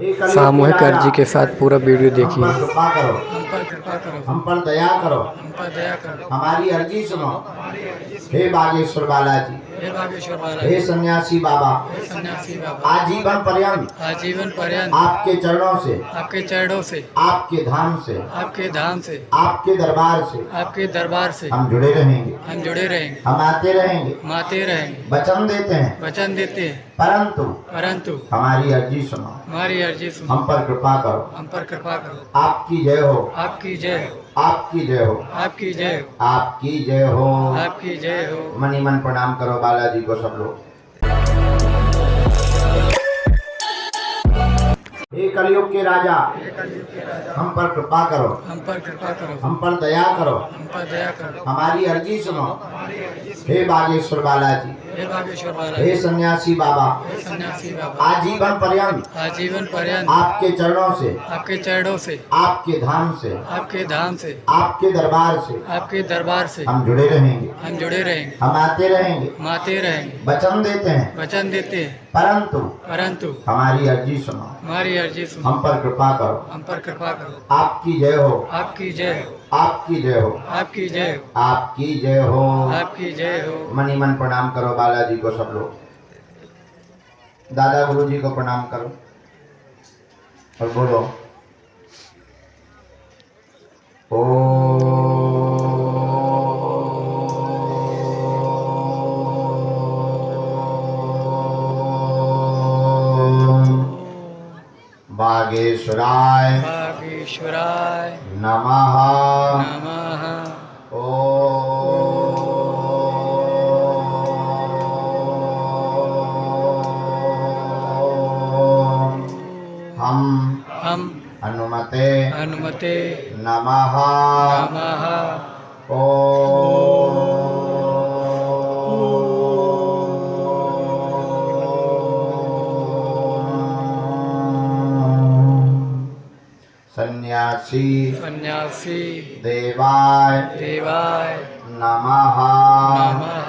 सामूहिक अर्जी के साथ पूरा वीडियो देखिए। हम पर कृपा करो, हम पर कृपा करो, हम पर दया करो, हम पर दया करो, हमारी अर्जी सुनो। हे बागेश्वर बालाजी, हे बागेश्वर बाला, हे सन्यासी बाबा, हे सन्यासी बाबा, आजीवन पर्यंत आजीवन पर्यंत आपके चरणों से, आपके चरणों से, आपके धाम से, आपके धाम से, आपके दरबार से आपके दरबार से हम जुड़े रहेंगे, हम जुड़े रहेंगे, हम आते रहेंगे, हम आते रहेंगे, वचन देते हैं, वचन देते हैं, परंतु हमारी अर्जी सुनो। हमारी अर्जी सुनो, हम पर कृपा करो, हम पर कृपा करो, आपकी जय हो, आपकी जय हो, आपकी जय हो, आपकी जय हो, आपकी जय हो, आपकी जय हो। मनी मन प्रणाम करो बालाजी को सब लोग। हे कलयुग के राजा, हम पर कृपा करो, हम पर कृपा करो, हम पर दया करो, हम पर दया करो, हमारी अर्जी सुनो। हे बागेश्वर बालाजी, हे बागेश्वर बाला, हे सन्यासी बाबा, हे सन्यासी बाबा, आजीवन पर्यंत आजीवन पर्यंत आपके चरणों से, आपके चरणों से, आपके धाम से, आपके धाम से, आपके दरबार से आपके दरबार से हम जुड़े रहेंगे, हम जुड़े रहेंगे, हम आते रहेंगे, हम आते रहेंगे, वचन देते हैं, वचन देते हैं, परंतु हमारी अर्जी सुनो। हमारी अर्जी सुनो, हम पर कृपा करो, हम पर कृपा करो, आपकी जय हो, आपकी जय हो, आपकी जय हो, आपकी जय हो, आपकी जय हो, आपकी जय हो। मनी मन प्रणाम करो बालाजी को सब लोग। दादा गुरु जी को प्रणाम करो और बोलो बागेश्वराय बागेश्वराय नमः। नमः। हम हनुमते हनुमते नमः। नमः। सन्यासी सन्यासी देवाय देवाय नमः। नमः।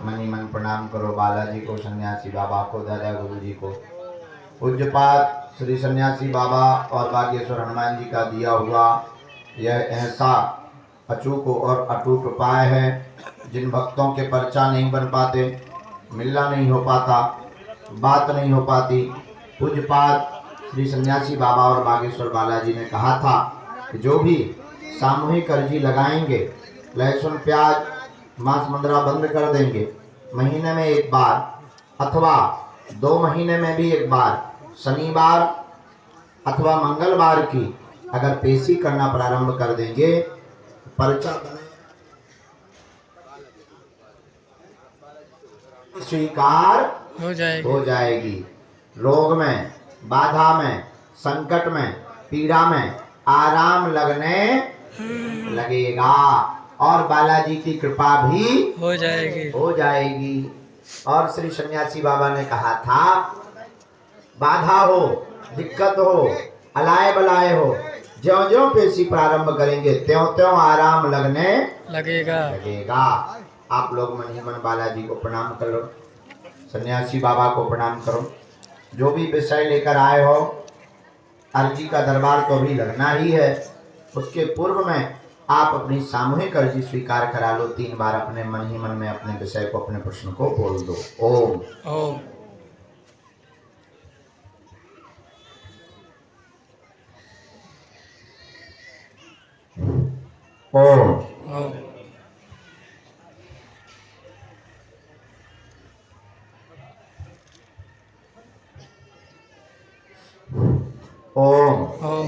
मनी मन प्रणाम करो बालाजी को, सन्यासी बाबा को, दादा गुरु जी को। पूज्यपात श्री सन्यासी बाबा और बागेश्वर हनुमान जी का दिया हुआ यह ऐसा अचूक और अटूट उपाय है। जिन भक्तों के पर्चा नहीं बन पाते, मिलना नहीं हो पाता, बात नहीं हो पाती, पूज्यपात श्री सन्यासी बाबा और बागेश्वर बालाजी ने कहा था कि जो भी सामूहिक अर्जी लगाएंगे, लहसुन प्याज मांस मंदरा बंद कर देंगे, महीने में एक बार अथवा 2 महीने में भी एक बार, शनिवार अथवा मंगलवार की अगर पेशी करना प्रारंभ कर देंगे, पर्चा स्वीकार हो जाएगी। रोग में, बाधा में, संकट में, पीड़ा में आराम लगने लगेगा और बालाजी की कृपा भी हो जाएगी। और श्री सन्यासी बाबा ने कहा था, बाधा हो, दिक्कत हो, अलाय बलाय हो, ज्यों-ज्यों पेशी प्रारंभ करेंगे त्यों-त्यों आराम लगने लगेगा। आप लोग मन ही मन बालाजी को प्रणाम करो, सन्यासी बाबा को प्रणाम करो। जो भी विषय लेकर आए हो, अर्जी का दरबार तो भी लगना ही है। उसके पूर्व में आप अपनी सामूहिक अर्जी स्वीकार करा लो। 3 बार अपने मन ही मन में अपने विषय को, अपने प्रश्न को बोल दो। ओम ओम ओम ओम ओम ओम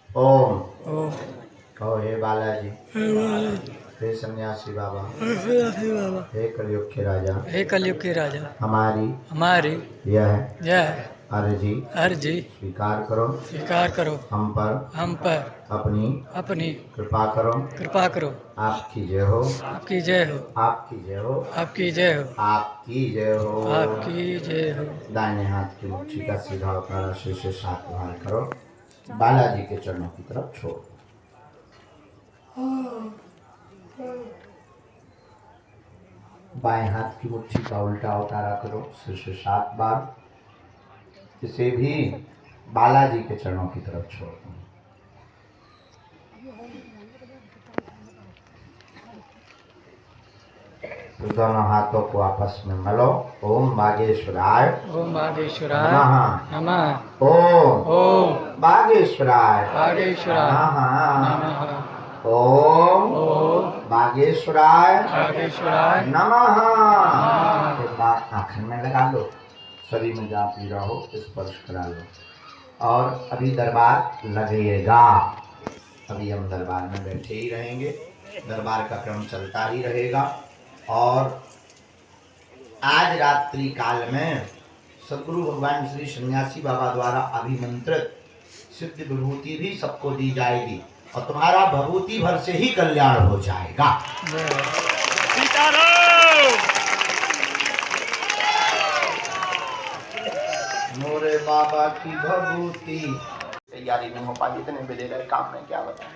ओम ओम। कहो, हे बालाजी, हे सन्यासी बाबा, हे कलयुग के राजा, हे कलयुग के राजा, हमारी यह अर्जी स्वीकार करो। हम पर अपनी कृपा करो। आपकी जय हो, आपकी जय हो, आपकी जय हो, आपकी जय हो, आपकी जय हो, आपकी जय हो। दाहिने हाथ की मुट्ठी का सीधा अपना शीर्ष से 7 बार करो, बालाजी के चरणों की तरफ छोड़ो। बाएं हाथ की मुट्ठी का उल्टा उतारा करो सिर से 7 बार। इसे भी बालाजी के चरणों की तरफ छोड़ दो। तो दोनों हाथों को आपस में मलो। ओम बागेश्वराय ओम बागेश्वराय नमः। नमः। ओम ओम बागेश्वराय बागेश्वराय नमः। नमः। ओम ओम बागेश्वराय बागेश्वराय नमः। नमः। एक बार आँखन में लगा लो, शरीर में जहाँ पीड़ा हो स्पर्श करा लो। और अभी दरबार लगेगा। अभी हम दरबार में बैठे ही रहेंगे, दरबार का क्रम चलता ही रहेगा। और आज रात्रि काल में सद्गुरु भगवान श्री सन्यासी बाबा द्वारा अभिमंत्रित सिद्ध विभूति भी सबको दी जाएगी और तुम्हारा भभूति भर से ही कल्याण हो जाएगा। मोरे बाबा की भभूति। तैयारी नहीं हो पाती, इतने बिले रहे काम में, क्या बताएं।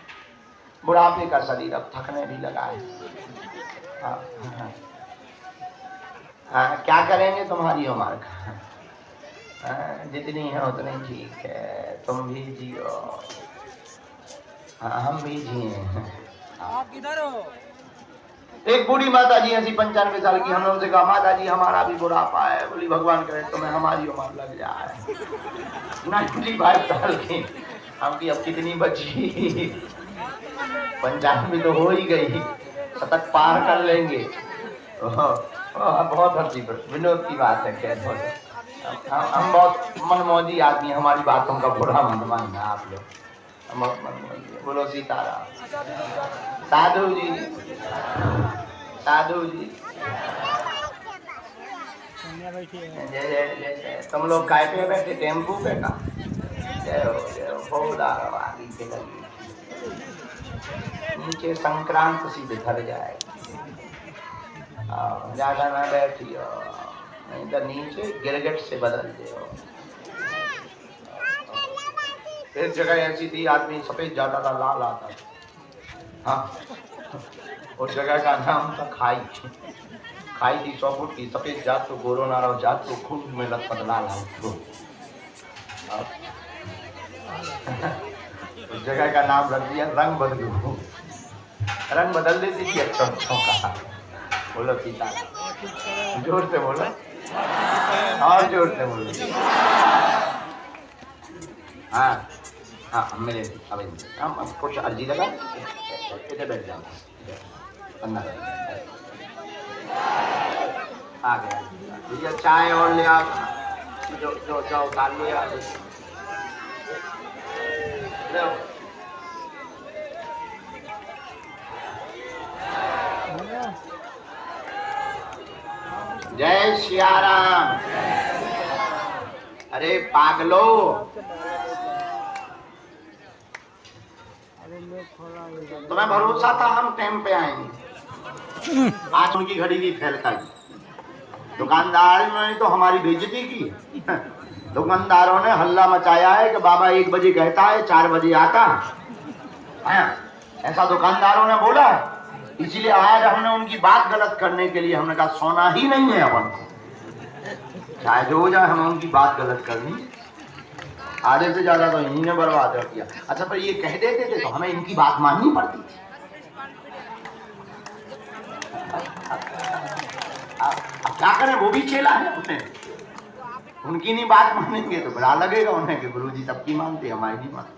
बुढ़ापे का शरीर अब थकने भी लगा है। क्या करेंगे तुम्हारी उम्र का, जितनी है उतनी ठीक है। तुम भी जियो, हम भी जिए। आप किधर हो? एक बूढ़ी माता जी ऐसी 95 साल की, हमने उनसे कहा माता जी हमारा भी बुढ़ापा है। बोली भगवान करे तुम्हें हमारी उम्र लग जाए। 95 साल की हमकी अब कितनी बची, 95 तो हो ही गई, शतक पार कर लेंगे। बहुत हंसी पर विनोद की बात है। खैर हम बहुत मनमौजी आदमी, हमारी बातों का बुरा मत मानना आप लोग, हम बहुत मनमौजी। बोलो सीताराम। साधु जी, साधु जी, तुम लोग काय पे बैठे, टेम्पू पे का? जय हो बहुत आगे के लगी। नीचे संक्रांत सीधे धर जाए, ज्यादा ना बैठियो, नहीं तो नीचे गिरगिट से बदल दो। एक जगह ऐसी थी, आदमी सफेद जाता था, लाल आता था। हाँ, उस जगह का नाम था खाई। खाई थी 100 फुट की, सफेद जात तो गोरो नारो जात तो खून में लथपथ लाल हो। उस जगह का नाम रख दिया रंग बदलू। रंग बदल देती थी अच्छों का। बोलो सीता, जोर से बोलो, और जोर से बोलो। हाँ हाँ, मेरे हम कुछ अर्जी लगा, इधर बैठ जाओ, अंदर आ गया। भैया चाय और ले आओ, जो जाओ उतार लो यार। जय सियाराम। अरे पागलो, तुम्हें भरोसा था हम टाइम पे आएंगे, आज उनकी घड़ी की फैल कर दुकानदार ने तो हमारी बेइज्जती की। दुकानदारों ने हल्ला मचाया है कि बाबा 1 बजे कहता है 4 बजे आता है, ऐसा दुकानदारों ने बोला है। इसलिए आज हमने उनकी बात गलत करने के लिए हमने कहा सोना ही नहीं है अपन को, चाहे जो हो जाए हमें उनकी बात गलत करनी। आधे से ज्यादा तो इन्हीं ने बर्बाद कर दिया। अच्छा, पर ये कह देते थे तो हमें इनकी बात माननी पड़ती थी। अब क्या करें, वो भी चेला है उन्हें, उनकी नहीं बात मानेंगे तो बुरा लगेगा उन्हें कि गुरुजी सबकी मानते हमारी नहीं मानते।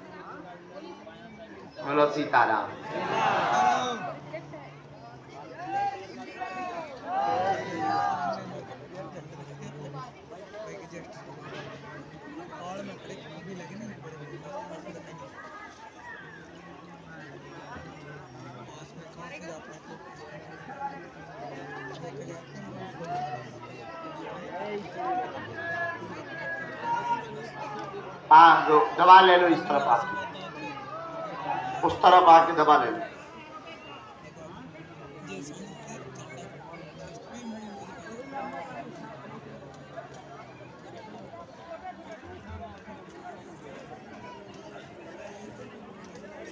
बोलो सीताराम। हाँ, जो दवा ले लो, इस तरफ आके, उस तरफ आके दवा ले लो।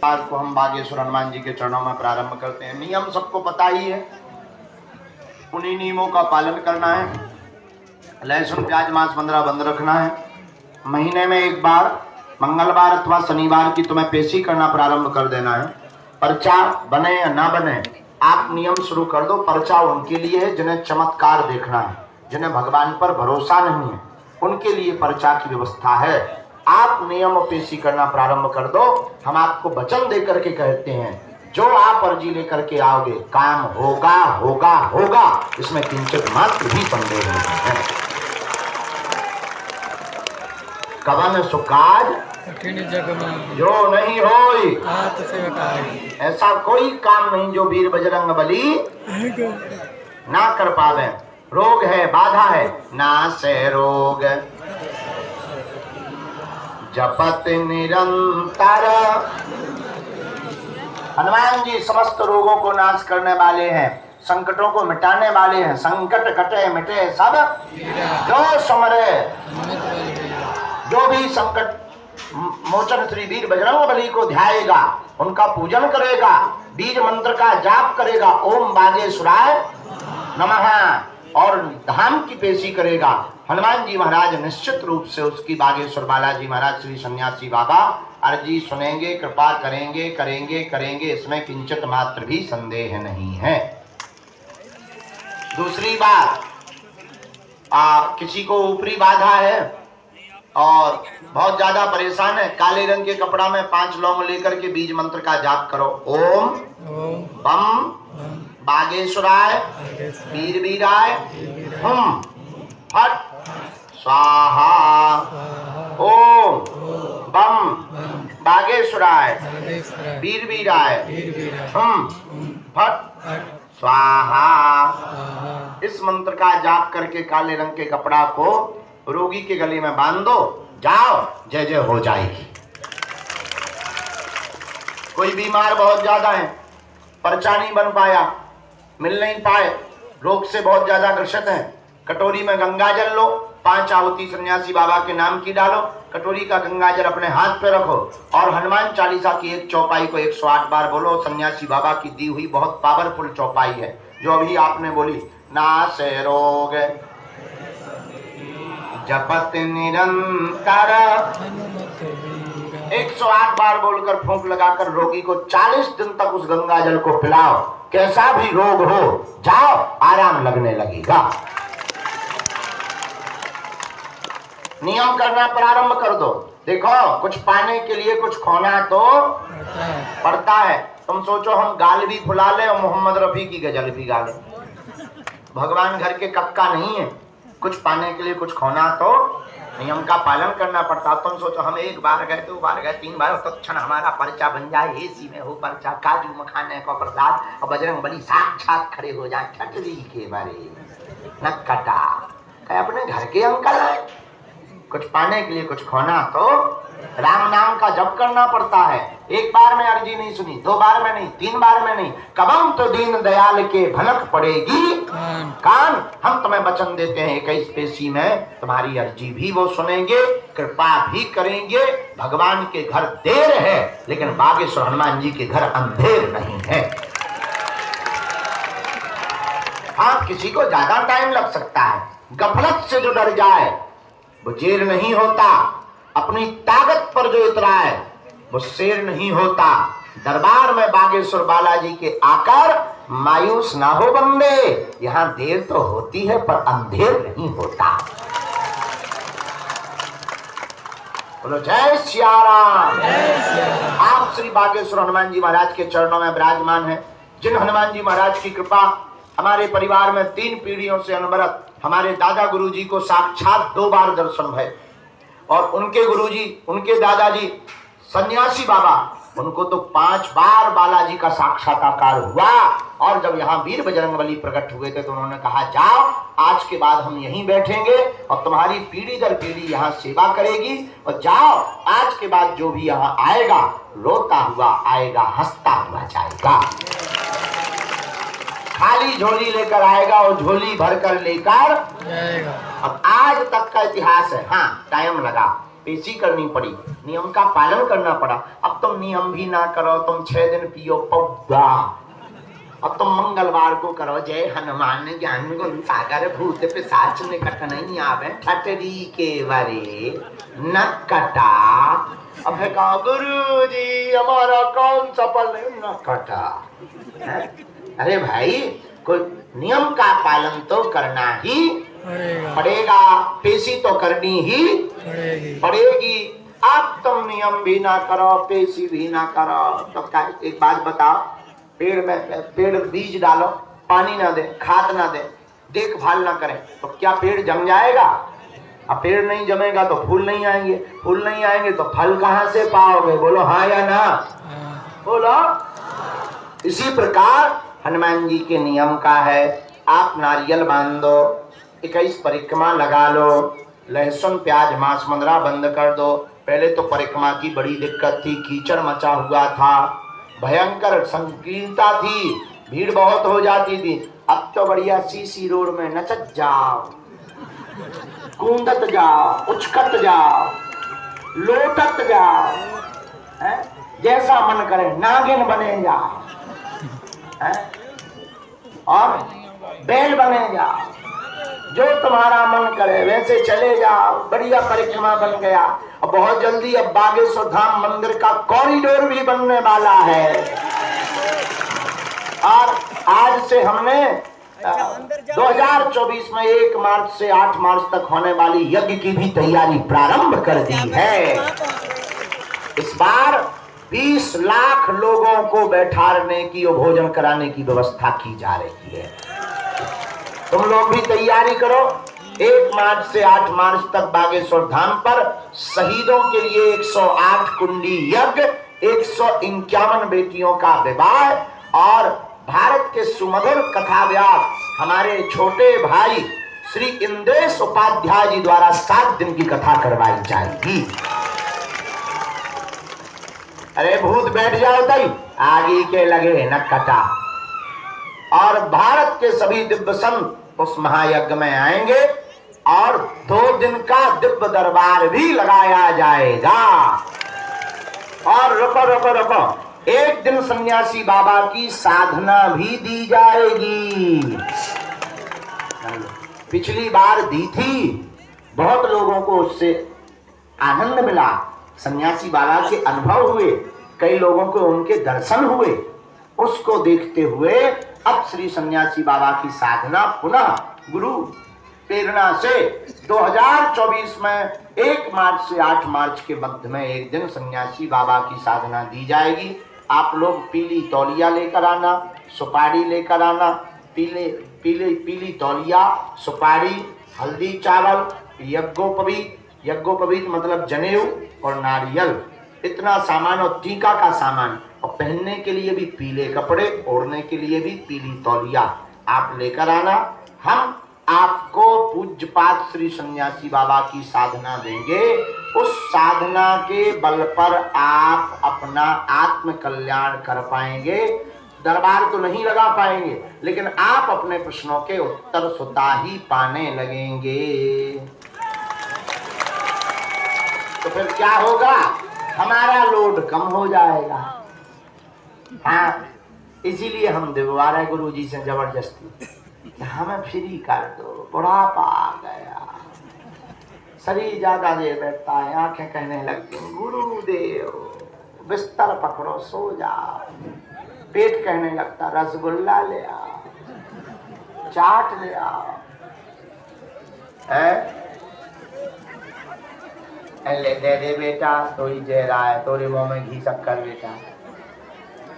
आज को हम बागेश्वर हनुमान जी के चरणों में प्रारंभ करते हैं। नियम सबको पता ही है, उन्हीं नियमों का पालन करना है। लहसुन प्याज मांस मंद्रा बंद रखना है। महीने में एक बार मंगलवार अथवा शनिवार की तुम्हें पेशी करना प्रारंभ कर देना है। पर्चा बने या ना बने, आप नियम शुरू कर दो। पर्चा उनके लिए है जिन्हें चमत्कार देखना है, जिन्हें भगवान पर भरोसा नहीं है, उनके लिए पर्चा की व्यवस्था है। आप नियम पेशी करना प्रारंभ कर दो। हम आपको वचन दे करके कहते हैं, जो आप अर्जी लेकर के आओगे काम होगा होगा होगा, इसमें किंचित मात्र भी संदेह नहीं है। कवन सुकाज कठिन जग में जो नहीं होई, हाथ से हटाई। ऐसा कोई काम नहीं जो वीर बजरंग बली ना कर पावे। रोग है, बाधा है, नासे रोग जपत निरंतर। हनुमान जी समस्त रोगों को नाश करने वाले हैं, संकटों को मिटाने वाले हैं। संकट कटे मिटे सब जो सुमरे। जो भी संकट मोचन श्री वीर बजरंग बली को ध्याएगा, उनका पूजन करेगा, बीज मंत्र का जाप करेगा, ओम बागेश्वराय नमः, और धाम की पेशी करेगा, हनुमान जी महाराज निश्चित रूप से उसकी बागेश्वर बालाजी महाराज श्री सन्यासी बाबा अर्जी सुनेंगे, कृपा करेंगे, करेंगे करेंगे, इसमें किंचित मात्र भी संदेह नहीं है। दूसरी बात, किसी को ऊपरी बाधा है और बहुत ज्यादा परेशान है, काले रंग के कपड़ा में 5 लौंग लेकर के बीज मंत्र का जाप करो। ओम बम बागेश्वराय वीर वीराय हुम फट स्वाहा। ओम बम बागेश्वराय वीर वीराय हुम फट स्वाहा। इस मंत्र का जाप करके काले रंग के कपड़ा को रोगी के गले में बांध दो, जाओ, जय जय हो जाएगी। कोई बीमार बहुत ज्यादा है, पर्चा नहीं बन पाया, मिल नहीं पाए, रोग से बहुत ज्यादा ग्रसित है, कटोरी में गंगा जल लो, 5 आहुति सन्यासी बाबा के नाम की डालो, कटोरी का गंगा जल अपने हाथ पे रखो और हनुमान चालीसा की एक चौपाई को 108 बार बोलो। सन्यासी बाबा की दी हुई बहुत पावरफुल चौपाई है, जो अभी आपने बोली, नासे रोग जपत निरंतर। 108 बार बोलकर फूंक लगाकर रोगी को 40 दिन तक उस गंगा जल को पिलाओ। कैसा भी रोग हो, जाओ, आराम लगने लगेगा। नियम करना प्रारंभ कर दो। देखो, कुछ पाने के लिए कुछ खोना तो पड़ता है। तुम सोचो हम गाल भी फुला ले और मोहम्मद रफी की गजल भी गा ले, भगवान घर के कक्का नहीं है। कुछ पाने के लिए कुछ खोना तो नियम का पालन करना पड़ता। तुम सोचो हम 1 बार गए, 2 बार गए, 3 बार, तो क्षण हमारा पर्चा बन जाए, एसी में हो पर्चा, काजू मखाने का प्रसाद, और बजरंग बली साक्षात खड़े हो जाए ठटरी के बारे न कटा। अपने घर के अंकल है, कुछ पाने के लिए कुछ खोना तो राम नाम का जप करना पड़ता है। 1 बार में अर्जी नहीं सुनी, 2 बार में नहीं, 3 बार में नहीं, कबम तो दीन दयाल के भनक पड़ेगी कान। हम तुम्हें वचन देते हैं 21 पेशी में तुम्हारी अर्जी भी वो सुनेंगे, कृपा भी करेंगे। भगवान के घर देर है, लेकिन बागेश्वर हनुमान जी के घर अंधेर नहीं है। हाँ, किसी को ज्यादा टाइम लग सकता है, गफलत से जो डर जाए वो जेर नहीं होता। अपनी ताकत पर जो इतराए वो शेर नहीं होता। दरबार में बागेश्वर बालाजी के आकर मायूस ना हो बंदे, यहाँ देर तो होती है पर अंधेर नहीं होता। बोलो जय सिया राम। आप श्री बागेश्वर हनुमान जी महाराज के चरणों में विराजमान हैं। जिन हनुमान जी महाराज की कृपा हमारे परिवार में 3 पीढ़ियों से अनवरत, हमारे दादा गुरुजी को साक्षात 2 बार दर्शन भय, और उनके गुरुजी, उनके दादाजी सन्यासी बाबा, उनको तो 5 बार बालाजी का साक्षात्कार हुआ। और जब यहाँ वीर बजरंगबली प्रकट हुए थे तो उन्होंने कहा, जाओ, आज के बाद हम यहीं बैठेंगे और तुम्हारी पीढ़ी दर पीढ़ी यहाँ सेवा करेगी, और जाओ, आज के बाद जो भी यहाँ आएगा रोता हुआ आएगा, हंसता हुआ जाएगा। खाली झोली लेकर आएगा और झोली भर कर लेकर जाएगा। अब आज तक का इतिहास है। हाँ, टाइम लगा, पेशी करनी पड़ी, नियम का पालन करना पड़ा। अब तुम नियम भी ना करो, तुम 6 दिन पियो पौधा। अब तुम मंगलवार को करो जय हनुमान ज्ञान गुण सागर भूत पिशाच निकट नहीं आवे ठटरी के वरे न कटा। अब है कहा गुरु जी हमारा काम सफल न कटा है? अरे भाई कोई नियम का पालन तो करना ही पड़ेगा, पेशी तो करनी ही पड़ेगी। अब तुम नियम भी ना करो, पेशी भी ना करो तो क्या? एक बात बताओ, पेड़ बीज डालो, पानी ना दे, खाद ना दे, देखभाल ना करें तो क्या पेड़ जम जाएगा? अब पेड़ नहीं जमेगा तो फूल नहीं आएंगे, फूल नहीं आएंगे तो फल कहाँ से पाओगे? बोलो हाँ या ना? बोलो। इसी प्रकार हनुमान जी के नियम का है, आप नारियल बांध दो, 21 परिक्रमा लगा लो, लहसुन प्याज मांस मंदरा बंद कर दो। पहले तो परिक्रमा की बड़ी दिक्कत थी, कीचड़ मचा हुआ था, भयंकर संकीर्णता थी, भीड़ बहुत हो जाती थी। अब तो बढ़िया सीसी रोड में नचत जाओ, कूदत जाओ, उचकत जाओ, लोटत जाओ, है? जैसा मन करे नागिन बने जाओ, है? और बैल बने जाओ, जो तुम्हारा मन करे वैसे चले जाओ, बढ़िया परिक्रमा बन गया। और बहुत जल्दी अब बागेश्वर धाम मंदिर का कॉरिडोर भी बनने वाला है। और आज से हमने 2024 में 1 मार्च से 8 मार्च तक होने वाली यज्ञ की भी तैयारी प्रारंभ कर दी है। इस बार 20 लाख लोगों को बैठाने की और भोजन कराने की व्यवस्था की जा रही है। तुम लोग भी तैयारी करो। 1 मार्च से 8 मार्च तक बागेश्वर धाम पर शहीदों के लिए 108 कुंडी यज्ञ, 151 बेटियों का विवाह और भारत के सुमधुर कथा व्यास हमारे छोटे भाई श्री इंद्रेश उपाध्याय जी द्वारा 7 दिन की कथा करवाई जाएगी। अरे भूत बैठ जाओ तई, आगे के लगे न कटा। और भारत के सभी दिव्य संत उस महायज्ञ में आएंगे और 2 दिन का दिव्य दरबार भी लगाया जाएगा। और रुको रुको रुको, 1 दिन सन्यासी बाबा की साधना भी दी जाएगी। पिछली बार दी थी, बहुत लोगों को उससे आनंद मिला, सन्यासी बाबा के अनुभव हुए, कई लोगों को उनके दर्शन हुए। उसको देखते हुए अब श्री सन्यासी बाबा की साधना पुनः गुरु प्रेरणा से 2024 में 1 मार्च से 8 मार्च के मध्य में 1 दिन सन्यासी बाबा की साधना दी जाएगी। आप लोग पीली तौलिया लेकर आना, सुपारी लेकर आना, पीली तौलिया, सुपारी, हल्दी, चावल, यज्ञोपवीत मतलब जनेऊ और नारियल, इतना सामान और टीका का सामान, और पहनने के लिए भी पीले कपड़े, ओढ़ने के लिए भी पीली तौलिया आप लेकर आना। हम आपको पूज्यपाद श्री सन्यासी बाबा की साधना देंगे। उस साधना के बल पर आप अपना आत्म कल्याण कर पाएंगे। दरबार तो नहीं लगा पाएंगे, लेकिन आप अपने प्रश्नों के उत्तर स्वतः ही पाने लगेंगे। तो फिर क्या होगा? हमारा लोड कम हो जाएगा। हाँ, इसीलिए हम दिलवा रहे गुरु जी से जबरदस्ती, हमें फ्री कर दो। बुढ़ापा आ गया, शरीर ज्यादा देर बैठता है, आंखें कहने लगती हैं गुरुदेव बिस्तर पकड़ो सो जाओ, पेट कहने लगता रसगुल्ला ले आओ, चाट ले आओ, ले दे दे बेटा, तोरी जहरा है, तोरे मुंह में घी शक्कर बेटा।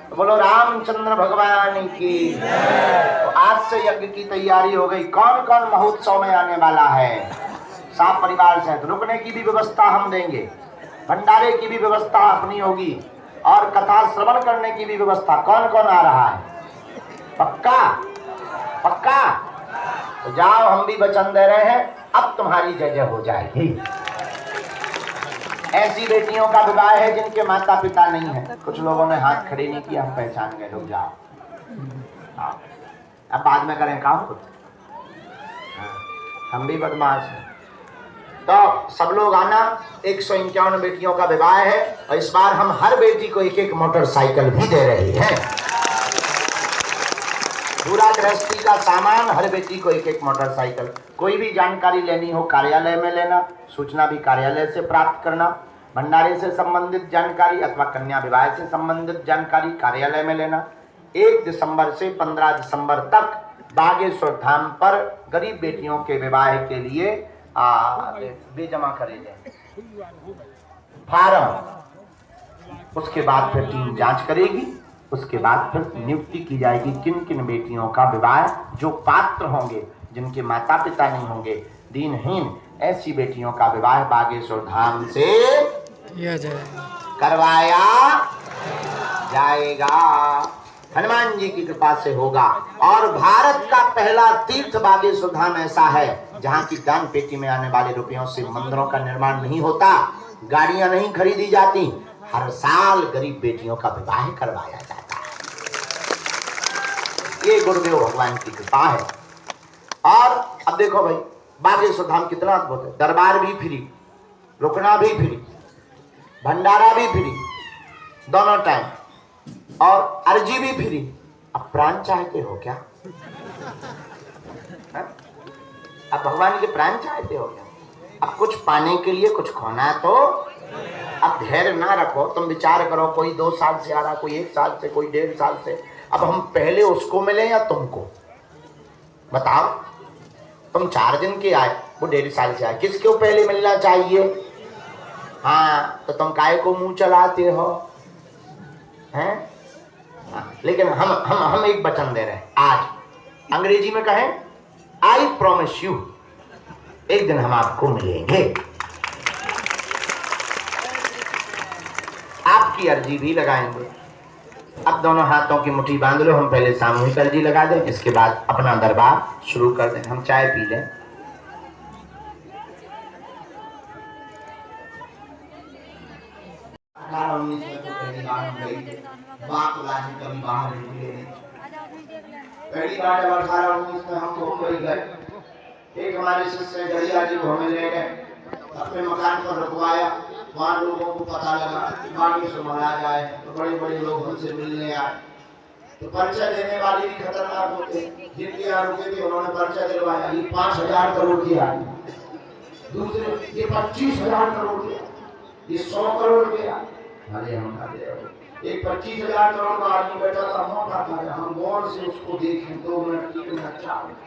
तो बोलो रामचंद्र भगवान की। तो आज से यज्ञ की तैयारी हो गई। कौन कौन महोत्सव में आने वाला है? सब परिवार से। रुकने की भी व्यवस्था हम देंगे, भंडारे की भी व्यवस्था अपनी होगी, और कथा श्रवण करने की भी व्यवस्था। कौन कौन आ रहा है? पक्का पक्का? तो जाओ, हम भी वचन दे रहे हैं, अब तुम्हारी जय जय हो जाएगी। ऐसी बेटियों का विवाह है जिनके माता पिता नहीं है। कुछ लोगों ने हाथ खड़े नहीं किया, हम पहचान गए, रुक जाओ, अब बाद में करें काम खुद। हम भी बदमाश हैं, तो सब लोग आना। 151 बेटियों का विवाह है और इस बार हम हर बेटी को एक एक मोटरसाइकिल भी दे रहे हैं। पूरा गृहस्थी का सामान, हर बेटी को एक एक मोटरसाइकिल। कोई भी जानकारी लेनी हो कार्यालय में लेना, सूचना भी कार्यालय से प्राप्त करना। भंडारे से संबंधित जानकारी अथवा कन्या विवाह से संबंधित जानकारी कार्यालय में लेना। 1 दिसंबर से 15 दिसंबर तक बागेश्वर धाम पर गरीब बेटियों के विवाह के लिए वे जमा करेंगे फार्म। उसके बाद फिर टीम जांच करेगी। उसके बाद फिर नियुक्ति की जाएगी किन किन बेटियों का विवाह जो पात्र होंगे, जिनके माता पिता नहीं होंगे, दीनहीन, ऐसी बेटियों का विवाह बागेश्वर धाम से किया जाएगा, करवाया जाएगा। हनुमान जी की कृपा से होगा। और भारत का पहला तीर्थ बागेश्वर धाम ऐसा है जहाँ की दान पेटी में आने वाले रुपयों से मंदिरों का निर्माण नहीं होता, गाड़ियां नहीं खरीदी जाती, हर साल गरीब बेटियों का विवाह करवाया जाता है। ये गुरुदेव भगवान की कृपा है। और अब देखो भाई, बागेश्वर धाम कितना अद्भुत है। दरबार भी फ्री, रुकना भी फ्री, भंडारा भी फ्री, दोनों टाइम, और अर्जी भी फ्री। अब प्राण चाहते हो क्या? अब भगवान के प्राण चाहते हो क्या? अब कुछ पाने के लिए कुछ खोना है तो अब धैर्य ना रखो। तुम विचार करो, कोई 2 साल से आ रहा, कोई 1 साल से, कोई 1.5 साल से। अब हम पहले उसको मिले या तुमको? बताओ। तुम 4 दिन के आए, वो 1.5 साल से आए, किसको पहले मिलना चाहिए? हाँ, तो तुम काय को मुंह चलाते हो हैं? लेकिन हम एक वचन दे रहे हैं आज, अंग्रेजी में कहें आई प्रॉमिस यू, एक दिन हम आपको मिलेंगे। आपकी अर्जी भी लगाएंगे। अब दोनों हाथों की मुट्ठी बांध लो। हम पहले सामूहिक अर्जी लगा दें, इसके बाद अपना दरबार शुरू कर दें। हम चाय पी लें। पहली बार जब 18-19 में हम मुंबई गए, एक हमारे शिष्य गलिया जी को हमें ले गए, अपने मकान पर रुकवाया। वहाँ लोगों को पता लगा बागेश्वर महाराज आए, तो बड़े बड़े लोग हमसे मिलने आए। तो परिचय देने वाले भी खतरनाक होते, जिनके यहाँ रुके थे उन्होंने परिचय दिलवाया, ये 5,000 करोड़ की आई, दूसरे ये 25,000 करोड़ की, ये 100 करोड़ की आई। अरे हम एक 25,000 करोड़ का आदमी बैठा था, मौका था, हम गौर से उसको देखें 2 मिनट 3 मिनट 4 मिनट।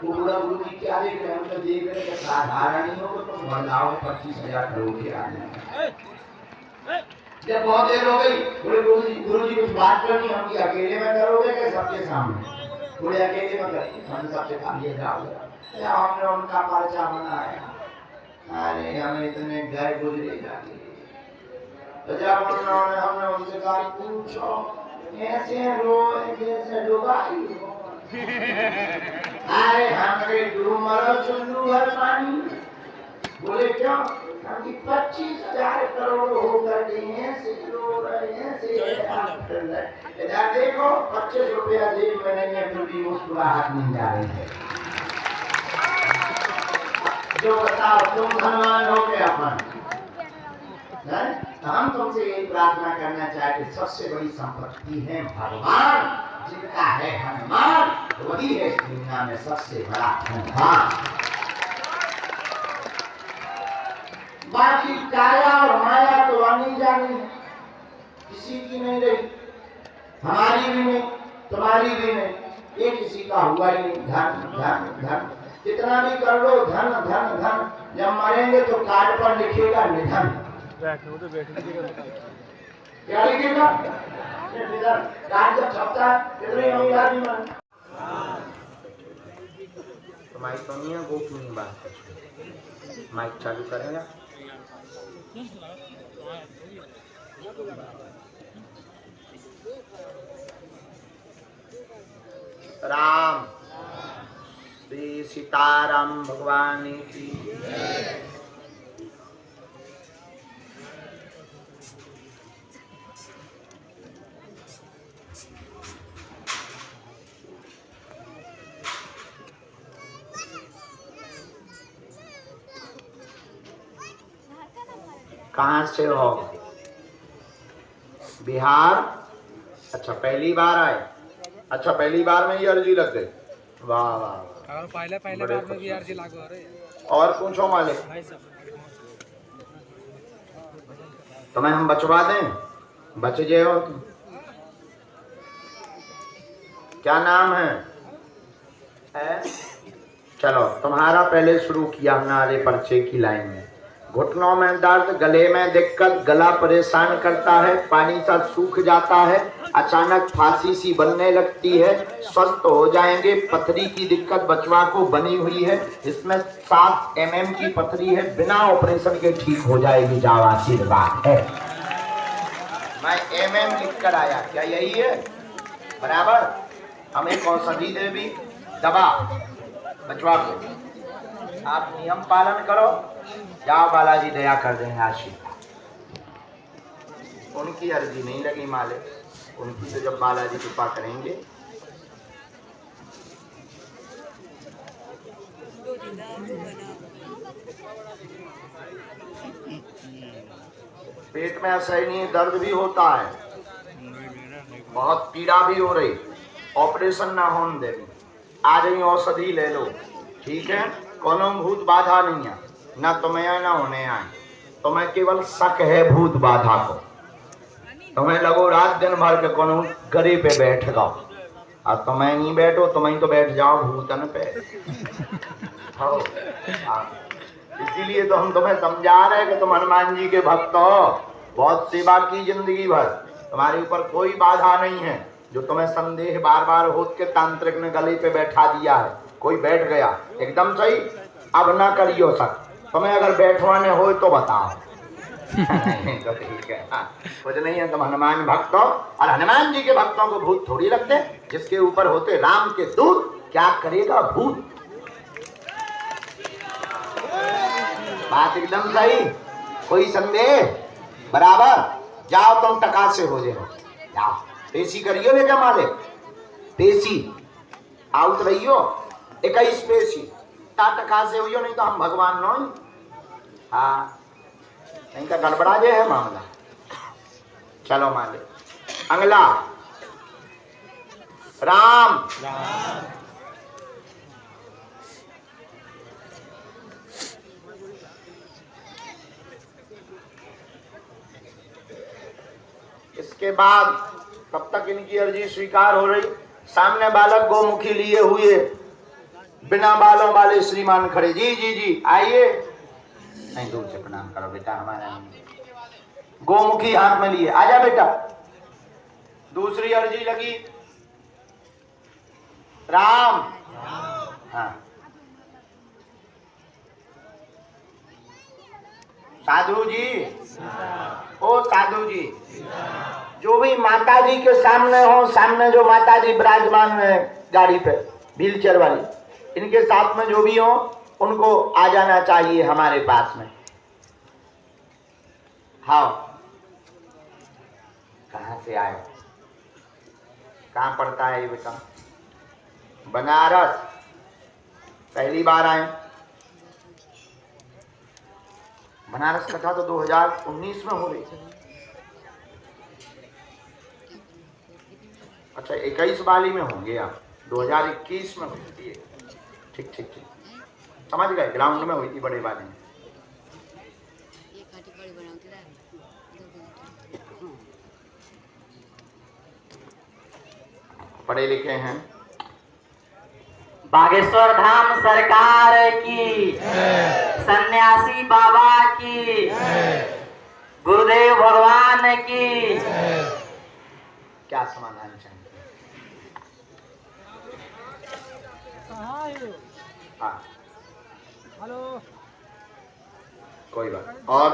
वो बोला गुरु जी क्या देख रहे हैं? हम तो देख रहे हैं साधारण ही हो तो बदलाव 25,000 करोड़ के आदमी। जब बहुत देर हो गई, बोले गुरु जी कुछ बात करनी, हम की अकेले में करोगे क्या सबके सामने? बोले अकेले में करिए, हमने सबसे कहा ये जाओगे। हमने उनका पर्चा बनाया। अरे हमें इतने घर गुजरे जाके, तो जब उन्होंने हमने उनसे कहा पूछो कैसे रोए जैसे डुबाई हो। अरे हमारे डूमरो चुल्लू भर पानी। बोले क्यों? हम 25,000 करोड़ होकर ऐसे रो रहे हैं, इधर देखो 25 रुपया जेब में नहीं है, फिर भी मुस्कुराहट नहीं जा रही है। जो बताओ तुम धनवान हो गए अपन? हम तुमसे यही प्रार्थना करना चाहते, सबसे बड़ी संपत्ति है भगवान, जिनका है हनुमान, वही है इस दुनिया में सबसे बड़ा धनवान। बाकी काया और माया तो आनी जानी है, किसी की नहीं रही, हमारी भी नहीं, तुम्हारी भी नहीं, ये किसी का हुआ ही नहीं। धन धन धन कितना भी कर लो, धन धन धन, जब मरेंगे तो कार्ड पर लिखेगा निधन। क्या लिखेगा? कार्ड जब छपता है कितने अमीर आदमी मन। तुम्हारी तो नहीं है गोपनीय बात। माइक चालू करेगा। राम श्री सीताराम भगवान की। कहाँ से हो? बिहार। अच्छा, पहली बार आए? अच्छा, पहली बार में ही अर्जी लग गई। वाह वाह वाह। और पहले बड़े बार में खुश भी अर्जी लागू हो रही है। और पूछो मालिक, भाई साहब तुम्हें हम बचवा दें? बच गए हो तुम। क्या नाम है? चलो, तुम्हारा पहले शुरू किया हमारे पर्चे की लाइन में। घुटनों में दर्द, गले में दिक्कत, गला परेशान करता है, पानी सा सूख जाता है, अचानक फांसी सी बनने लगती है, स्वस्थ हो जाएंगे। पथरी की दिक्कत बचवा को बनी हुई है, इसमें 7 mm की पथरी है, बिना ऑपरेशन के ठीक हो जाएगी। जाओ, आशीर्वाद है। मैं MM लिख कर आया, क्या यही है? बराबर। हम एक औषधि देवी दवा बचवा को, आप नियम पालन करो। जाओ, बालाजी दया कर देंगे, आशीर्वाद। उनकी अर्जी नहीं लगी मालिक, उनकी तो जब बालाजी कृपा करेंगे। पेट में असहनीय दर्द भी होता है, बहुत पीड़ा भी हो रही, ऑपरेशन ना होने देनी। आ जाइए, औषधि ले लो, ठीक है? कोनो भूत बाधा नहीं है, ना तुम्हें ना होने आए। तुम्हें केवल शक है भूत बाधा को। तुम्हें लगो रात दिन भर के कोनो गरी पे बैठ गो, और तुम्हें नहीं बैठो, तुम्हें तो बैठ जाओ भूतन पे। हो, इसीलिए तो हम तुम्हें समझा रहे हैं कि तुम हनुमान जी के भक्त हो, बहुत सेवा की जिंदगी भर, तुम्हारे ऊपर कोई बाधा नहीं है। जो तुम्हें संदेह बार बार होत के तांत्रिक ने गले पे बैठा दिया है, कोई बैठ गया एकदम सही, अब ना करियो सक। तुम्हें अगर बैठवाने हो तो बताओ। तो ठीक है, कुछ नहीं है, तुम हनुमान भक्त हो, और हनुमान जी के भक्तों को भूत थोड़ी लगते, जिसके ऊपर होते राम के दूत, क्या करेगा भूत? बात एकदम सही, कोई संदेह? बराबर। जाओ, तुम टका से हो जाओ, जाओ पेशी करियो बेटा मालिक, पेशी आउट रहियो, 21 पेशी टका से हो, नहीं तो हम भगवान नो। हाँ, नहीं तो गड़बड़ा जे है मामला। चलो मालिक, अगला राम। इसके बाद तब तक इनकी अर्जी स्वीकार हो रही। सामने बालक गोमुखी लिए हुए बिना बालों वाले श्रीमान खड़े। जी जी जी आइए, नहीं दूर से प्रणाम करो बेटा, हमारा गोमुखी हाथ में लिए, आजा बेटा। दूसरी अर्जी लगी राम। हाँ, साधु जी, ओ साधु जी, जो भी माता जी के सामने हो, सामने जो माता जी विराजमान है गाड़ी पे व्हीलचेयर वाली, इनके साथ में जो भी हो उनको आ जाना चाहिए हमारे पास में। हाँ, कहाँ से आए? कहाँ पड़ता है ये बेटा? बनारस। पहली बार आए? बनारस कथा तो 2019 में हो रही थी। अच्छा, 21 वाली में होंगे आप, 2021 में हुई थी। ठीक ठीक ठीक, समझ गए, ग्राउंड में हुई थी, बड़े वाले में। पढ़े लिखे हैं। बागेश्वर धाम सरकार की, सन्यासी बाबा की, गुरुदेव भगवान की। क्या समाधान चाहिए? हाँ, हेलो, कोई बात। और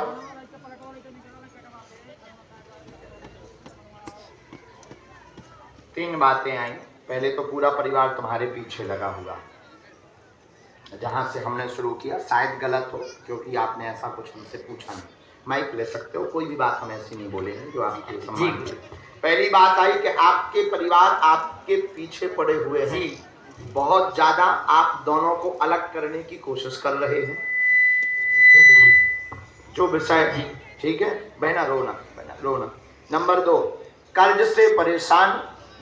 तीन बातें आई। पहले तो पूरा परिवार तुम्हारे पीछे लगा हुआ, जहां से हमने शुरू किया शायद गलत हो, क्योंकि आपने ऐसा कुछ हमसे पूछा नहीं। माइक ले सकते हो, कोई भी बात हम ऐसी नहीं बोलेंगे जो आपके सम्मान की। पहली बात आई कि आपके परिवार आपके पीछे पड़े हुए हैं, बहुत ज्यादा आप दोनों को अलग करने की कोशिश कर रहे हैं। जो विषय ठीक है बहना, रोना बहना रोना। नंबर 2, कर्ज से परेशान,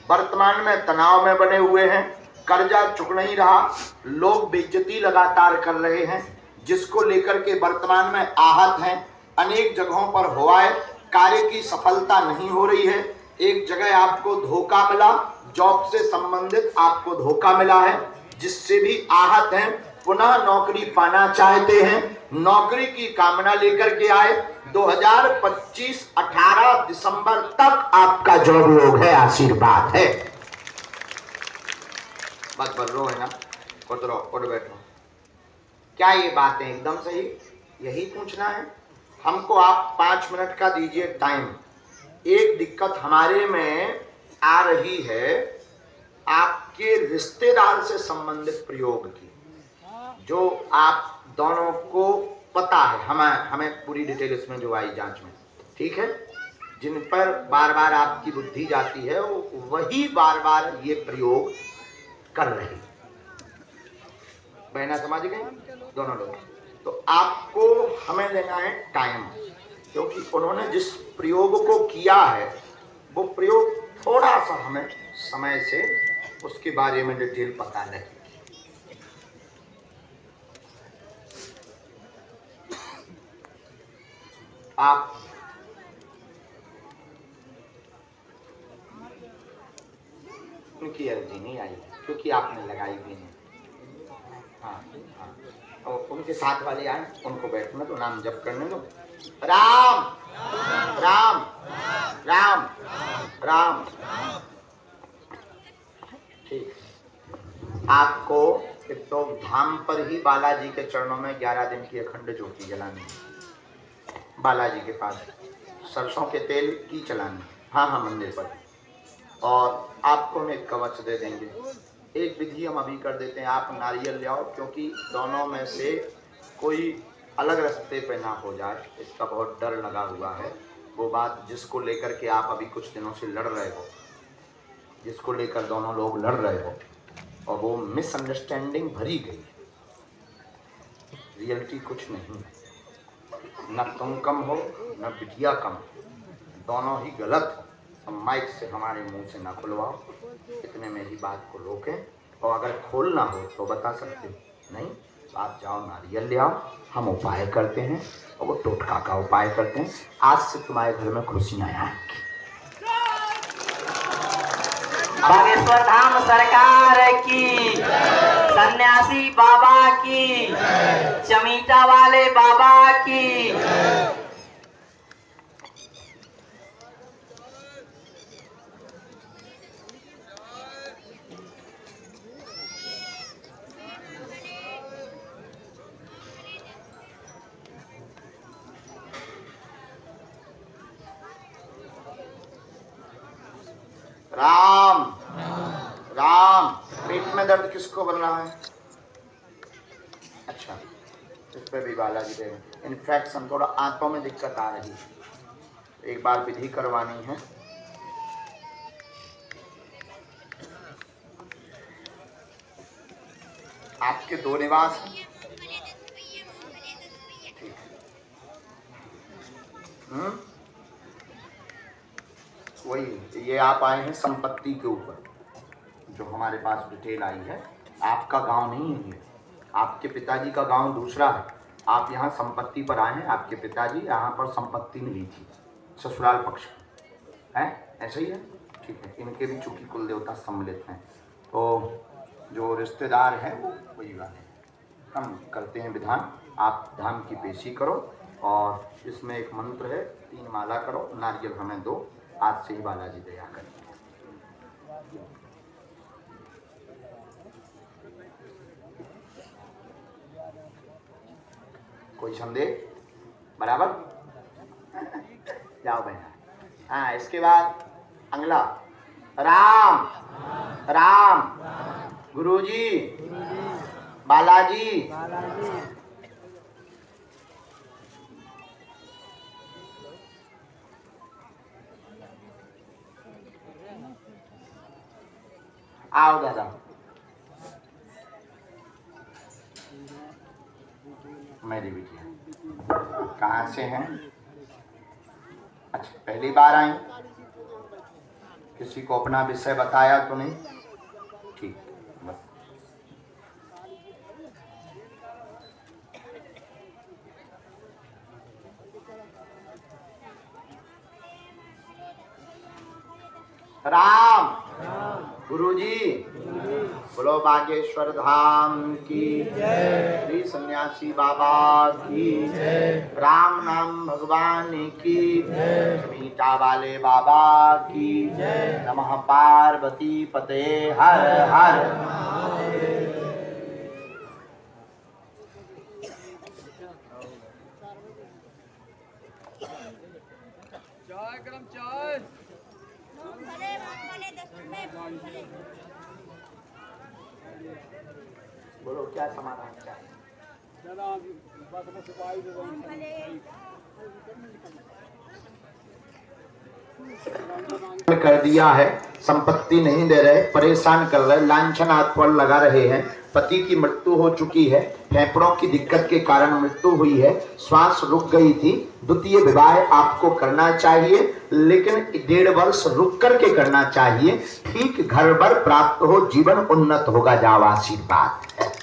वर्तमान में तनाव में बने हुए हैं, कर्जा चुक नहीं रहा, लोग बेइज्जती लगातार कर रहे हैं, जिसको लेकर के वर्तमान में आहत हैं, अनेक जगहों पर हुआ है, कार्य की सफलता नहीं हो रही है, एक जगह आपको धोखा मिला, जॉब से संबंधित आपको धोखा मिला है, जिससे भी आहत हैं, पुनः नौकरी पाना चाहते हैं, नौकरी की कामना लेकर के आए। 2025 18 दिसंबर तक आपका जॉब योग है, आशीर्वाद है। बस बोल रो है ना, उठ बैठो। क्या ये बात है एकदम सही? यही पूछना है हमको। आप 5 मिनट का दीजिए टाइम। एक दिक्कत हमारे में आ रही है आपके रिश्तेदार से संबंधित प्रयोग की, जो आप दोनों को पता है, हमें पूरी डिटेल इसमें जो आई जांच में, ठीक है, जिन पर बार बार आपकी बुद्धि जाती है, वही बार बार ये प्रयोग कर रहे। बहना समझ गए दोनों लोग? तो आपको हमें लेना है टाइम, क्योंकि उन्होंने जिस प्रयोग को किया है वो प्रयोग थोड़ा सा हमें समय से उसके बारे में डिटेल पता नहीं। आप उनकी अर्जी नहीं आई क्योंकि आपने लगाई भी नहीं। हाँ हाँ, और उनके साथ वाले आए, उनको बैठने दो, नाम जप करने दो। राम राम राम राम। ठीक, आपको एक तो धाम पर ही बालाजी के चरणों में 11 दिन की अखंड ज्योति जलानी है, बालाजी के पास सरसों के तेल की चलानी। हाँ हाँ, मंदिर पर। और आपको हम एक कवच दे देंगे। एक विधि हम अभी कर देते हैं, आप नारियल ले आओ, क्योंकि दोनों में से कोई अलग रास्ते पे ना हो जाए, इसका बहुत डर लगा हुआ है। वो बात जिसको लेकर के आप अभी कुछ दिनों से लड़ रहे हो, जिसको लेकर दोनों लोग लड़ रहे हो, और वो मिसअंडरस्टैंडिंग भरी गई, रियलिटी कुछ नहीं, न तुम कम हो न बिटिया कम, दोनों ही गलत हो। माइक से हमारे मुंह से ना खुलवाओ, इतने में ही बात को रोकें, और अगर खोलना हो तो बता सकते हो, नहीं आप जाओ नारियल ले आओ, हम उपाय करते हैं, और वो टोटका का उपाय करते हैं। आज से तुम्हारे घर में खुशियाँ आएंगी। बागेश्वर धाम सरकार की, सन्यासी बाबा की, चमीटा वाले बाबा की। राम राम। पेट में दर्द किसको बन रहा है? अच्छा, इस पे भी बालाजी देंगे। इन्फेक्शन, थोड़ा आंतों में दिक्कत आ रही है, एक बार विधि करवानी है। आपके 2 निवास हैं? ठीक है। वही, ये आप आए हैं संपत्ति के ऊपर, जो हमारे पास डिटेल आई है। आपका गांव नहीं है ये, आपके पिताजी का गांव दूसरा है। आप यहाँ संपत्ति पर आए हैं, आपके पिताजी यहाँ पर संपत्ति मिली थी, ससुराल पक्ष है, ऐसा ही है, ठीक है। इनके भी चूंकि कुल देवता सम्मिलित हैं, तो जो रिश्तेदार हैं वो वही वाले हैं। हम करते हैं विधान, आप धाम की पेशी करो, और इसमें एक मंत्र है, 3 माला करो, नारियल हमें दो, आज से ही बालाजी दया करेंगे। कोई संदेह? बराबर। जाओ बहना। हाँ, इसके बाद अगला राम राम, गुरुजी बालाजी। आओ दादा। मेरी बिटिया कहाँ से हैं? अच्छा, पहली बार आई? किसी को अपना विषय बताया तो नहीं? ठीक, बस। राम गुरुजी, बोलो बागेश्वर धाम की जय, श्री सन्यासी बाबा की जय, राम नाम भगवान की जय, मीठा वाले बाबा की जय, नमः पार्वती पते हर हर। चाय गरम चाय। बोलो क्या समाधान चाहिए? कर दिया है, संपत्ति नहीं दे रहे, परेशान कर रहे, लांछनात् पर लगा रहे हैं, पति की मृत्यु हो चुकी है, फेफड़ों की दिक्कत के कारण मृत्यु हुई है, श्वास रुक गई थी, द्वितीय विवाह आपको करना चाहिए, लेकिन 1.5 वर्ष रुक करके करना चाहिए, ठीक घर बर प्राप्त हो, जीवन उन्नत होगा, जाओ आशीर्वाद है।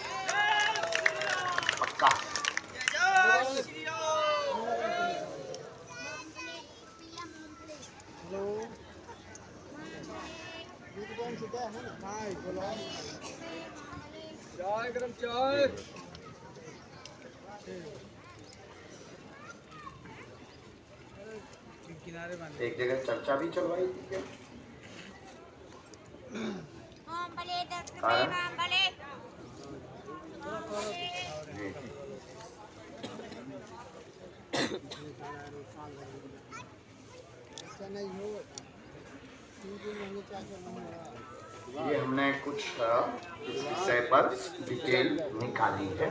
चाय गरम चाय। किनारे बांध। एक जगह चर्चा भी चलवाई थी क्या? ये हमने कुछ इस विषय पर डिटेल निकाली है।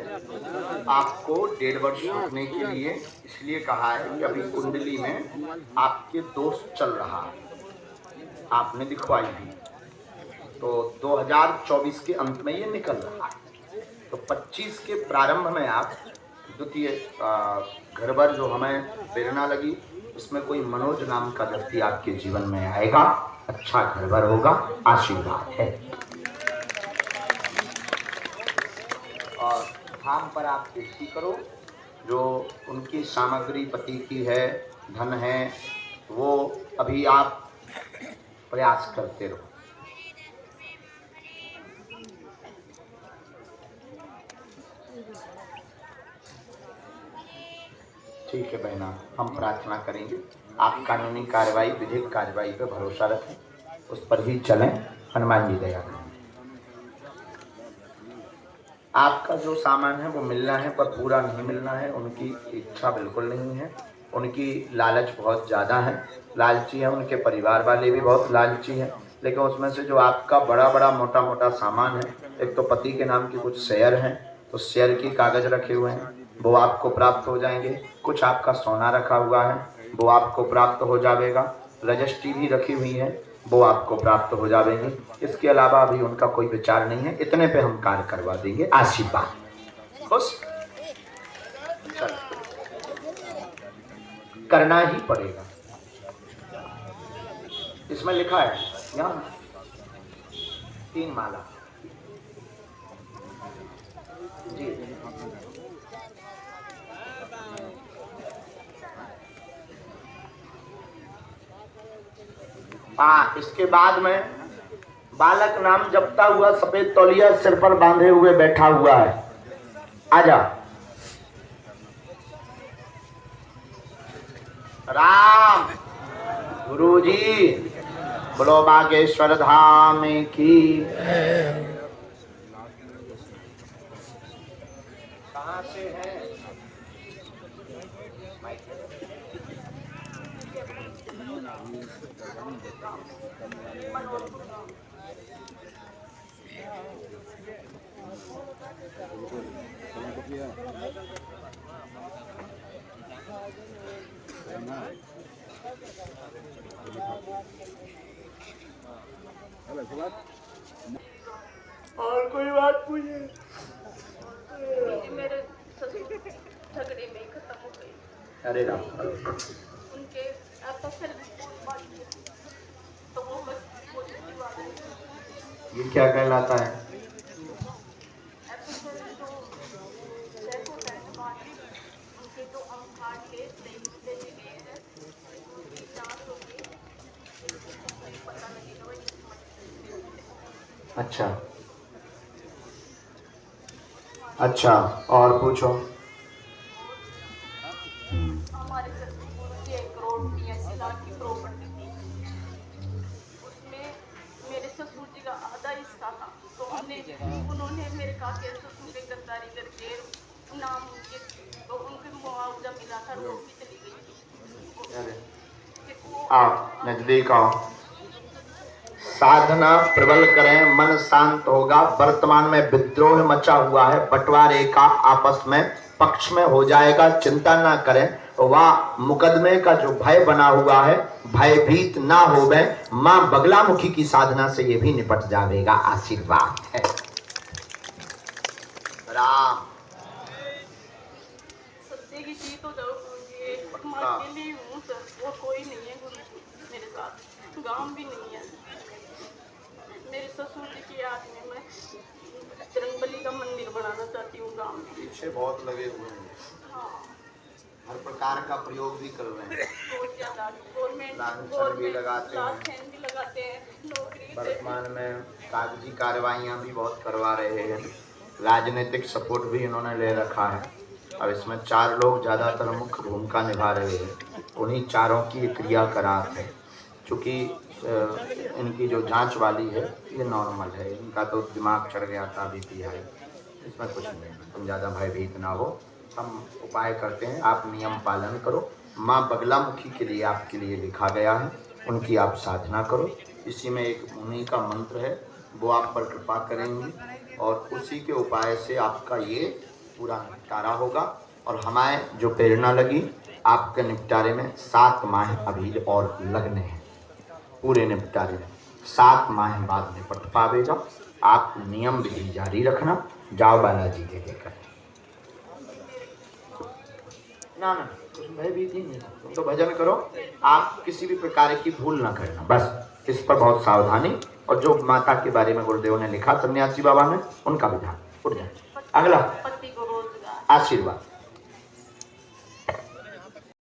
आपको 1.5 वर्ष रुकने के लिए इसलिए कहा है कि अभी कुंडली में आपके दोष चल रहा है, आपने दिखवाई भी, तो 2024 के अंत में ये निकल रहा है, तो 25 के प्रारंभ में आप द्वितीय घर भर जो हमें प्रेरणा लगी, उसमें कोई मनोज नाम का व्यक्ति आपके जीवन में आएगा, अच्छा घर भर होगा, आशीर्वाद है। और धाम पर आप दृष्टि करो, जो उनकी सामग्री पति की है, धन है, वो अभी आप प्रयास करते रहो। ठीक है बहना, हम प्रार्थना करेंगे, आप कानूनी कार्रवाई, विधिक कार्रवाई पर भरोसा रखें, उस पर ही चलें, हनुमान जी दया करें। आपका जो सामान है वो मिलना है, पर पूरा नहीं मिलना है, उनकी इच्छा बिल्कुल नहीं है, उनकी लालच बहुत ज़्यादा है, लालची है, उनके परिवार वाले भी बहुत लालची हैं, लेकिन उसमें से जो आपका बड़ा मोटा मोटा सामान है, एक तो पति के नाम की कुछ शेयर हैं, तो शेयर की कागज़ रखे हुए हैं, वो आपको प्राप्त हो जाएंगे, कुछ आपका सोना रखा हुआ है, वो आपको प्राप्त हो जाएगा, रजिस्ट्री भी रखी हुई है, वो आपको प्राप्त हो जाएंगी। इसके अलावा अभी उनका कोई विचार नहीं है, इतने पे हम कार्य करवा देंगे, आशीर्वाद। खुश? चल, करना ही पड़ेगा। इसमें लिखा है यहाँ 3 माला जी। हाँ, इसके बाद में बालक नाम जपता हुआ सफेद तौलिया सिर पर बांधे हुए बैठा हुआ है, आजा। राम गुरुजी, बोलो बागेश्वर धाम की। कहाँ से है? और कोई बात पूछे? मेरे ससुर झगड़े में खत्म हो गई। अरे राम, उनके फसल बाकी है, तो वो बस पॉजिटिव आ रहा है। ये क्या कहलाता है? एपिसोड जो डेथ होता है ना बाद में, उनके जो अंग काट के ले गए हैं, उनकी जांच होगी, पता लगेगा भाई किस्मत। अच्छा अच्छा, और पूछो। हमारे घर में पूरी 1 करोड़ 80 लाख की प्रॉपर्टी थी, उसमें मेरे ससुर जी का आधा हिस्सा था, तो उन्होंने मेरे काके ससुर पे गद्दारी करके नाम तो उनको मुआवजा मिला था, वो भी चली गई थी। आओ नजदीक आओ। साधना प्रबल करें, मन शांत होगा। वर्तमान में विद्रोह मचा हुआ है, बंटवारे का आपस में पक्ष में हो जाएगा, चिंता ना करें। वह मुकदमे का जो भय बना हुआ है, भयभीत ना हो गए। मां बगलामुखी की साधना से ये भी निपट जाएगा। आशीर्वाद है। राम सत्य की जीत हो जाओ गुरुजी, मैं अकेली हूँ सर, और कोई नहीं है गुरुजी मेरे साथ, गांव भी नहीं है। मेरे ससुर जी की याद में मैं बजरंगबली का मंदिर बनाना चाहती हूँ गांव में। पीछे बहुत लगे हुए हैं, हाँ, हर प्रकार का प्रयोग भी कर रहे हैं, बहुत ज्यादा गवर्नमेंट लांछन भी लगाते हैं। लांछन भी लगाते हैं, नौकरी वर्तमान में कागजी कार्रवाइयाँ भी बहुत करवा रहे हैं, राजनीतिक सपोर्ट भी इन्होंने ले रखा है। अब इसमें 4 लोग ज़्यादातर मुख्य भूमिका निभा रहे हैं, उन्हीं चारों की क्रियाकलाप है। चूँकि इनकी जो जांच वाली है ये नॉर्मल है, इनका तो दिमाग चढ़ गया था, बीपी हाई, इसमें कुछ नहीं, तुम ज़्यादा भयभीत ना हो। हम उपाय करते हैं, आप नियम पालन करो। माँ बगलामुखी के लिए आपके लिए लिखा गया है, उनकी आप साधना करो। इसी में एक मुनि का मंत्र है, वो आप पर कृपा करेंगी और उसी के उपाय से आपका ये पूरा निपटारा होगा। और हमें जो प्रेरणा लगी, आपके निपटारे में 7 माह अभी और लगने हैं, पूरे निपटारे में 7 माह बाद निपट पावेगा। आप नियम विधि जारी रखना। जाओ बालाजी के लेकर। ना ना कुछ भयभीत ही नहीं, तुम तो भजन करो। आप किसी भी प्रकार की भूल ना करना, बस इस पर बहुत सावधानी। और जो माता के बारे में गुरुदेव ने लिखा सन्यासी बाबा ने, उनका विधान। उठ जाए। अगला पति को रोजगार। आशीर्वाद।